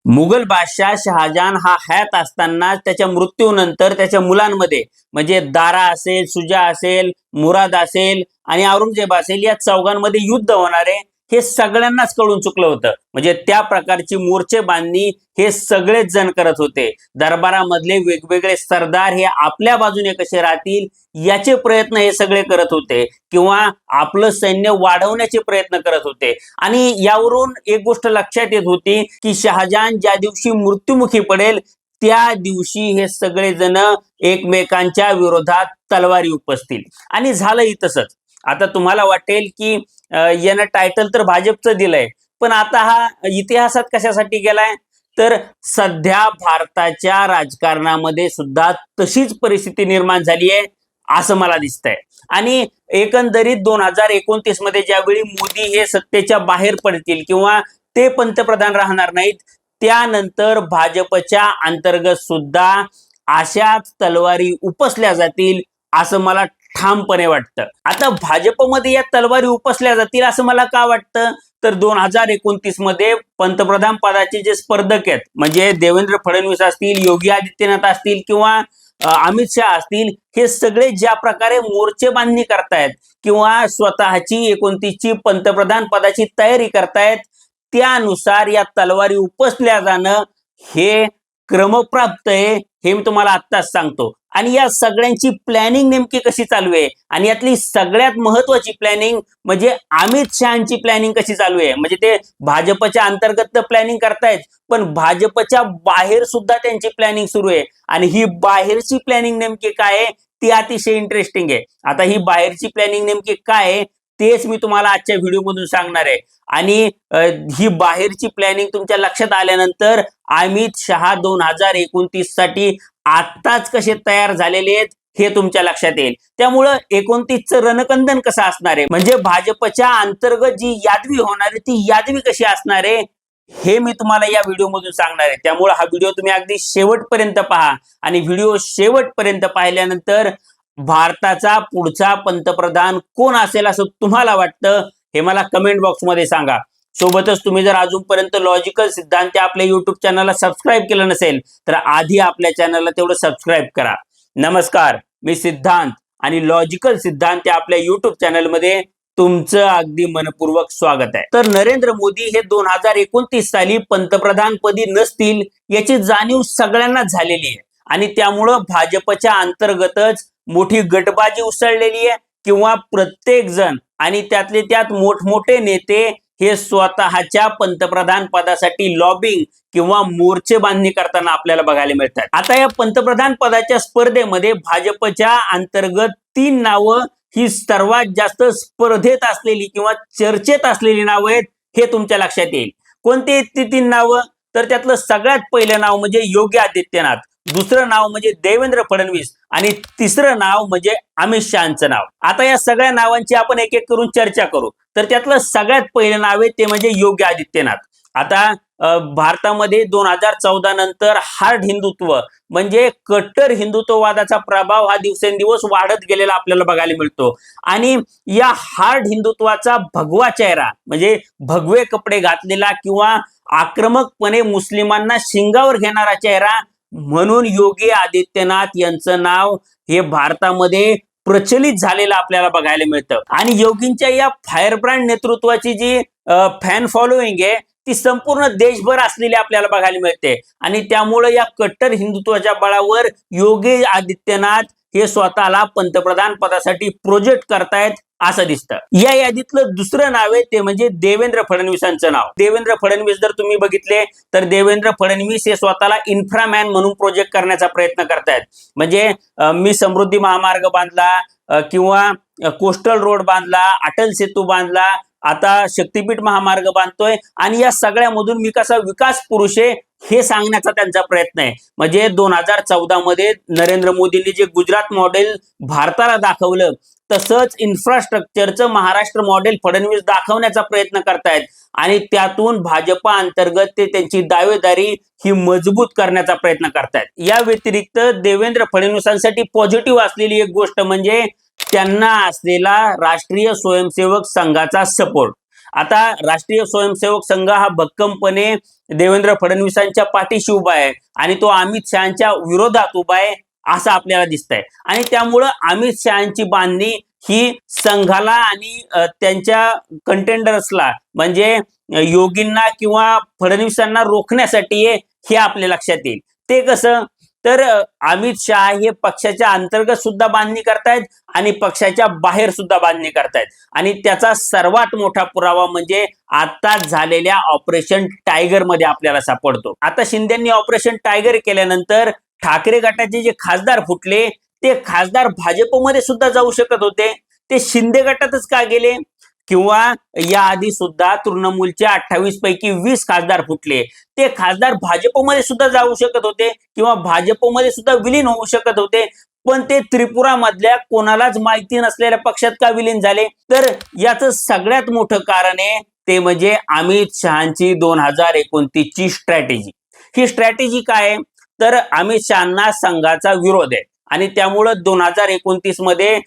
मुघल बादशाह शहाजहान हा हयात असताना त्याच्या मृत्यूनंतर त्याच्या मुलांमध्ये म्हणजे दारा असेल, शुजा असेल, मुराद असेल आणि औरंगजेब असेल या चौघांमध्ये युद्ध होणारे हे सगळ्यांनाच कळून चुकलं होतं. म्हणजे त्या प्रकारची मोर्चे बांधणी हे सगळेच जण करत होते. दरबारामधले वेगवेगळे सरदार हे आपल्या बाजूने कसे राहतील याचे प्रयत्न हे सगळे करत होते किंवा आपलं सैन्य वाढवण्याचे प्रयत्न करत होते. आणि यावरून एक गोष्ट लक्षात येत होती की शहाजहान ज्या दिवशी मृत्युमुखी पडेल त्या दिवशी हे सगळे जण एकमेकांच्या विरोधात तलवारी उपसतील. आणि झालंही तसंच. आता तुम्हाला वाटेल की यानं टायटल तर भाजपचं दिलंय, पण आता हा इतिहासात कशासाठी गेलाय, तर सध्या भारताच्या राजकारणामध्ये सुद्धा तशीच परिस्थिती निर्माण झाली आहे असं मला दिसतंय. आणि एकंदरीत 2029 मध्ये ज्यावेळी मोदी हे सत्तेच्या बाहेर पडतील किंवा ते पंतप्रधान राहणार नाहीत, त्यानंतर भाजपच्या अंतर्गत सुद्धा अशाच तलवारी उपसल्या जातील असं मला ठामपणे वाटतं. आता भाजपमध्ये या तलवारी उपसल्या जातील असं मला का वाटतं, तर 2029 मध्ये पंतप्रधान पदाचे जे स्पर्धक आहेत म्हणजे देवेंद्र फडणवीस असतील, योगी आदित्यनाथ असतील किंवा अमित शहा असतील, हे सगळे ज्या प्रकारे मोर्चे बांधणी करतायत किंवा स्वतःची 29ची पंतप्रधान पदाची तयारी करतायत, त्यानुसार या तलवारी उपसल्या जाणं हे क्रमप्राप्त आहे, हे मी तुम्हाला आत्ताच सांगतो. आणि या सगळ्यांची प्लॅनिंग नेमकी कशी चालू आहे आणि यातली सगळ्यात महत्वाची प्लॅनिंग म्हणजे अमित शहाची प्लॅनिंग कशी चालू आहे. म्हणजे ते भाजपच्या अंतर्गत प्लॅनिंग करतायत, पण भाजपच्या बाहेर सुद्धा त्यांची प्लॅनिंग सुरू आहे. आणि ही बाहेरची प्लॅनिंग नेमकी काय आहे ती अतिशय इंटरेस्टिंग आहे. आता ही बाहेरची प्लॅनिंग नेमकी काय आहे तेच मी तुम्हाला आजच्या व्हिडिओमधून सांगणार आहे. आणि ही बाहेरची प्लॅनिंग तुमच्या लक्षात आल्यानंतर अमित शहा 2029 साठी आत्ताच कसे तयार झालेले आहेत हे तुमच्या लक्षात येईल. त्यामुळं 29चं रणकंदन कसं असणार आहे, म्हणजे भाजपच्या अंतर्गत जी यादवी होणार आहे ती यादवी कशी असणार आहे हे मी तुम्हाला या व्हिडिओमधून सांगणार आहे. त्यामुळे हा व्हिडिओ तुम्ही अगदी शेवटपर्यंत पहा. आणि व्हिडिओ शेवटपर्यंत पाहिल्यानंतर भारताचा पुढचा पंतप्रधान कोण असेल असं तुम्हाला वाटतं हे मला कमेंट बॉक्समध्ये सांगा. सोबतच तुम्ही जर अजूनपर्यंत लॉजिकल सिद्धांत आपल्या युट्यूब चॅनलला सबस्क्राईब केलं नसेल तर आधी आपल्या चॅनलला तेवढं सबस्क्राईब करा. नमस्कार, मी सिद्धांत आणि लॉजिकल सिद्धांत आपल्या युट्यूब चॅनलमध्ये तुमचं अगदी मनपूर्वक स्वागत आहे. तर नरेंद्र मोदी हे 2029 साली पंतप्रधानपदी नसतील याची जाणीव सगळ्यांना झालेली आहे. आणि त्यामुळं भाजपच्या अंतर्गतच मोठी गटबाजी उसळलेली आहे किंवा प्रत्येक जण आणि त्यातले त्यात मोठमोठे नेते हे स्वतःच्या पंतप्रधान पदासाठी लॉबिंग किंवा मोर्चे बांधणी करताना आपल्याला बघायला मिळतात. आता या पंतप्रधान पदाच्या स्पर्धेमध्ये भाजपच्या अंतर्गत 3 नावं ही सर्वात जास्त स्पर्धेत असलेली किंवा चर्चेत असलेली नावं आहेत हे तुमच्या लक्षात येईल. कोणती आहेत ती 3 नावं, तर त्यातलं सगळ्यात पहिलं नाव म्हणजे योगी आदित्यनाथ, दुसरं नाव म्हणजे देवेंद्र फडणवीस आणि तिसरं नाव म्हणजे अमित शहाचं नाव. आता या सगळ्या नावांची आपण एक एक करून चर्चा करू. तर त्यातलं सगळ्यात पहिलं नाव आहे ते म्हणजे योगी आदित्यनाथ. आता भारतामध्ये 2014 नंतर हार्ड हिंदुत्व म्हणजे कट्टर हिंदुत्ववादाचा प्रभाव हा दिवसेंदिवस वाढत गेलेला आपल्याला बघायला मिळतो. आणि या हार्ड हिंदुत्वाचा भगवा चेहरा म्हणजे भगवे कपडे घातलेला किंवा आक्रमकपणे मुस्लिमांना शिंगावर घेणारा चेहरा म्हणून योगी आदित्यनाथ यांचं नाव हे भारतामध्ये प्रचलित झालेलं आपल्याला बघायला मिळतं. आणि योगींच्या या फायरब्रँड नेतृत्वाची जी फॅन फॉलोईंग आहे ती संपूर्ण देशभर असलेली आपल्याला बघायला मिळते. आणि त्यामुळे या कट्टर हिंदुत्वाच्या बळावर योगी आदित्यनाथ हे स्वतःला पंतप्रधान पदासाठी प्रोजेक्ट करतायत असं दिसतं. या यादीतलं दुसरं नाव आहे ते म्हणजे देवेंद्र फडणवीसांचं नाव. देवेंद्र फडणवीस जर तुम्ही बघितले तर देवेंद्र फडणवीस हे स्वतःला इन्फ्रामॅन म्हणून प्रोजेक्ट करण्याचा प्रयत्न करतायत. म्हणजे मी समृद्धी महामार्ग बांधला किंवा कोस्टल रोड बांधला, अटल सेतू बांधला, आता शक्तीपीठ महामार्ग बांधतोय आणि या सगळ्यामधून मी कसा विकास पुरुष आहे हे सांगण्याचा त्यांचा प्रयत्न आहे. म्हणजे 2014 मध्ये नरेंद्र मोदींनी जे गुजरात मॉडेल भारताला दाखवलं तसंच इन्फ्रास्ट्रक्चरचं महाराष्ट्र मॉडेल फडणवीस दाखवण्याचा प्रयत्न करतायत. आणि त्यातून भाजपा अंतर्गत ते त्यांची दावेदारी ही मजबूत करण्याचा प्रयत्न करतायत. या व्यतिरिक्त देवेंद्र फडणवीसांसाठी पॉझिटिव्ह असलेली एक गोष्ट म्हणजे त्यांना असलेला राष्ट्रीय स्वयंसेवक संघाचा सपोर्ट. आता राष्ट्रीय स्वयंसेवक संघ हा भक्कमपणे देवेंद्र फडणवीसांच्या पाठीशी उभा आहे आणि तो अमित शहाच्या विरोधात उभा आहे असं आपल्याला दिसतंय. आणि त्यामुळं अमित शहाची बांधणी ही संघाला आणि त्यांच्या कंटेंडर्सला म्हणजे योगींना किंवा फडणवीसांना रोखण्यासाठी हे आपल्या लक्षात येईल. ते कसं, तर अमित शहा हे पक्षाच्या अंतर्गत सुद्धा बांधणी करतायत आणि पक्षाच्या बाहेर सुद्धा बांधणी करतायत. आणि त्याचा सर्वात मोठा पुरावा म्हणजे आताच झालेल्या ऑपरेशन टायगर मध्ये आपल्याला सापडतो. आता शिंदेंनी ऑपरेशन टायगर केल्यानंतर ठाकरे गटाचे जे खासदार फुटले ते खासदार भाजपमध्ये सुद्धा जाऊ शकत होते, ते शिंदे गटातच का गेले? किंवा याआधी सुद्धा तृणमूलचे 28 पैकी 20 खासदार फुटले, ते खासदार भाजपमध्ये सुद्धा जाऊ शकत होते किंवा भाजपमध्ये सुद्धा विलीन होऊ शकत होते, पण ते त्रिपुरा मधल्या कोणालाच माहिती नसलेल्या पक्षात का विलीन झाले? तर याचं सगळ्यात मोठं कारण आहे ते म्हणजे अमित शहाची 2029 ची स्ट्रॅटेजी. ही स्ट्रॅटेजी काय आहे? तर अमित शहांना संघाचा विरोध आहे आणि त्यामुळं 2029 मध्ये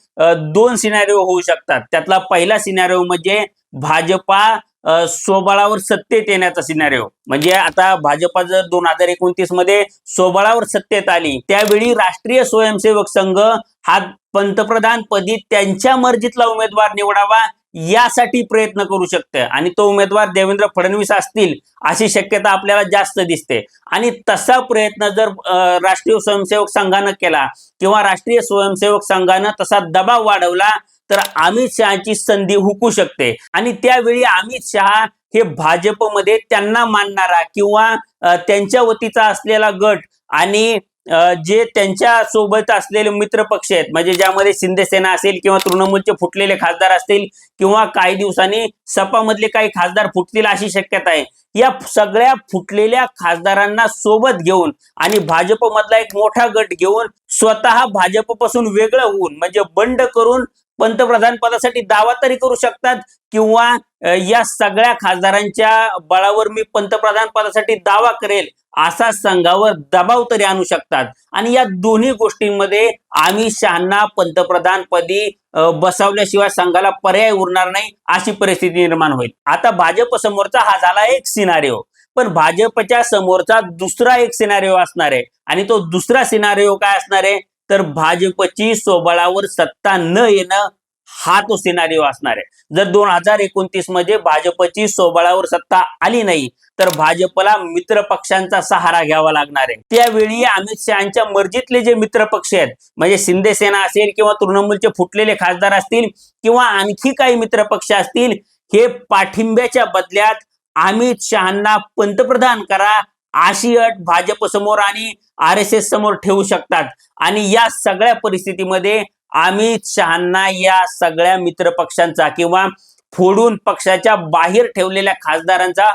2 सिनारिओ होऊ शकतात. त्यातला पहिला सिनारिओ म्हणजे भाजपा स्वबळावर सत्तेत येण्याचा सिनारिओ. म्हणजे आता भाजपा जर 2029 मध्ये स्वबळावर सत्तेत आली त्यावेळी राष्ट्रीय स्वयंसेवक संघ हा पंतप्रधान पदी त्यांच्या मर्जीतला उमेदवार निवडावा यासाठी प्रयत्न करू शकते आणि तो उमेदवार देवेंद्र फडणवीस असतील अशी शक्यता आपल्याला जास्त दिसते. आणि तसा प्रयत्न जर राष्ट्रीय स्वयंसेवक संघानं केला किंवा राष्ट्रीय स्वयंसेवक संघानं तसा दबाव वाढवला तर अमित शहाची संधी हुकू शकते. आणि त्यावेळी अमित शहा हे भाजपमध्ये त्यांना मानणारा किंवा त्यांच्या वतीचा असलेला गट आणि जे त्यांच्या सोबत असलेले मित्र पक्ष आहेत म्हणजे ज्यामध्ये शिंदे सेना असेल किंवा तृणमूलचे फुटलेले खासदार असतील किंवा काही दिवसांनी सपा मधले काही खासदार फुटतील अशी शक्यता आहे. या सगळ्या फुटलेल्या खासदारांना सोबत घेऊन आणि भाजप मधला एक मोठा गट घेऊन स्वतः भाजपपासून वेगळं होऊन म्हणजे बंड करून पंतप्रधान पदासाठी दावा तरी करू शकतात किंवा या सगळ्या खासदारांच्या बळावर मी पंतप्रधान पदासाठी दावा करेल असा संघावर दबाव तरी आणू शकतात. आणि या दोन्ही गोष्टींमध्ये अमित शहांना पंतप्रधान पदी बसवल्याशिवाय संघाला पर्याय उरणार नाही अशी परिस्थिती निर्माण होईल. आता भाजप समोरचा हा झाला एक सिनारिओ, पण भाजपच्या समोरचा दुसरा एक सिनारिओ असणार आहे आणि तो दुसरा सिनारिओ काय असणार आहे तर भाजपची स्वबळावर सत्ता न येणं हा तो सिनारिओ असणार आहे. जर 2029 मध्ये भाजपची स्वबळावर सत्ता आली नाही तर भाजपला मित्र पक्षांचा सहारा घ्यावा लागणार आहे. त्यावेळी अमित शहाच्या मर्जीतले जे मित्र पक्ष आहेत म्हणजे शिंदे सेना असेल किंवा तृणमूलचे फुटलेले खासदार असतील किंवा आणखी काही मित्र पक्ष असतील, हे पाठिंब्याच्या बदल्यात अमित शहांना पंतप्रधान करा अशी अट भाजप समोर आणि RSS समोर ठेवू शकतात. आणि या सगळ्या परिस्थितीमध्ये अमित शहांना या सगळ्या मित्र पक्षांचा किंवा फोडून पक्षाच्या बाहेर ठेवलेल्या खासदारांचा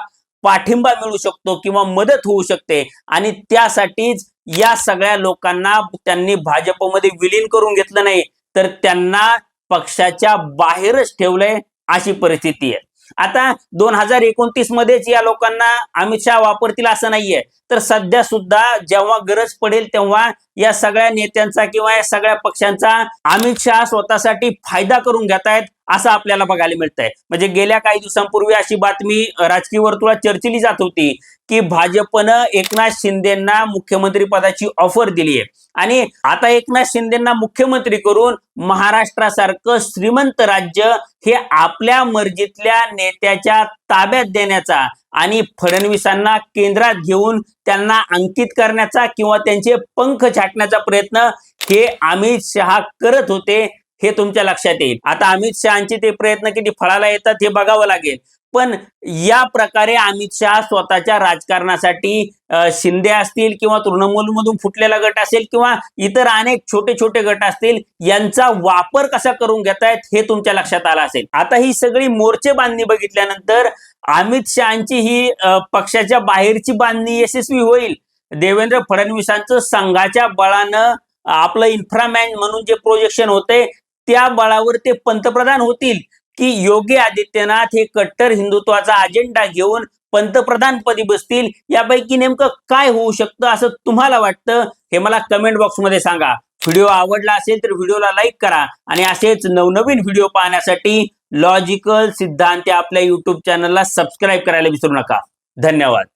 पाठिंबा मिळू शकतो किंवा मदत होऊ शकते. आणि त्यासाठीच या सगळ्या लोकांना त्यांनी भाजपमध्ये विलीन करून घेतलं नाही तर त्यांना पक्षाच्या बाहेरच ठेवलंय अशी परिस्थिती आहे. आता 2029 मध्येच या लोकांना अमित शहा वापरतील असं नाहीये, तर सध्या सुद्धा जेव्हा गरज पडेल तेव्हा या सगळ्या नेत्यांचा किंवा या सगळ्या पक्षांचा अमित शहा स्वतःसाठी फायदा करून घेतायत असं आपल्याला बघायला मिळतंय. म्हणजे गेल्या काही दिवसांपूर्वी अशी बातमी राजकीय वर्तुळात चर्चिली जात होती की भाजपनं एकनाथ शिंदेंना मुख्यमंत्री पदाची ऑफर दिली आहे आणि आता एकनाथ शिंदेंना मुख्यमंत्री करून महाराष्ट्रासारखं श्रीमंत राज्य हे आपल्या मर्जीतल्या नेत्याच्या ताब्यात देण्याचा आणि फडणवीसांना केंद्रात घेऊन त्यांना अंकित करण्याचा किंवा त्यांचे पंख छाटण्याचा प्रयत्न हे अमित शहा करत होते हे तुमच्या लक्षात येईल. आता अमित शहाचे ते प्रयत्न किती फळाला येतात हे बघावं लागेल. पण या प्रकारे अमित शहा स्वतःच्या राजकारणासाठी शिंदे असतील किंवा तृणमूलमधून फुटलेला गट असेल किंवा इतर अनेक छोटे छोटे गट असतील यांचा वापर कसा करून घेतायत हे तुमच्या लक्षात आलं असेल. आता ही सगळी मोर्चे बांधणी बघितल्यानंतर अमित शहाची ही पक्षाच्या बाहेरची बांधणी यशस्वी होईल. देवेंद्र फडणवीसांचं संघाच्या बळानं आपलं इन्फ्रामॅन म्हणून जे प्रोजेक्शन होते त्या बळावर ते पंतप्रधान होतील की योगी आदित्यनाथ हे कट्टर हिंदुत्वाचा अजेंडा घेऊन पंतप्रधानपदी बसतील, यापैकी नेमकं काय होऊ शकतं असं तुम्हाला वाटतं हे मला कमेंट बॉक्समध्ये सांगा. व्हिडिओ आवडला असेल तर व्हिडिओला लाईक करा आणि असेच नवनवीन व्हिडिओ पाहण्यासाठी लॉजिकल सिद्धांत या आपल्या युट्यूब चॅनलला सबस्क्राईब करायला विसरू नका. धन्यवाद.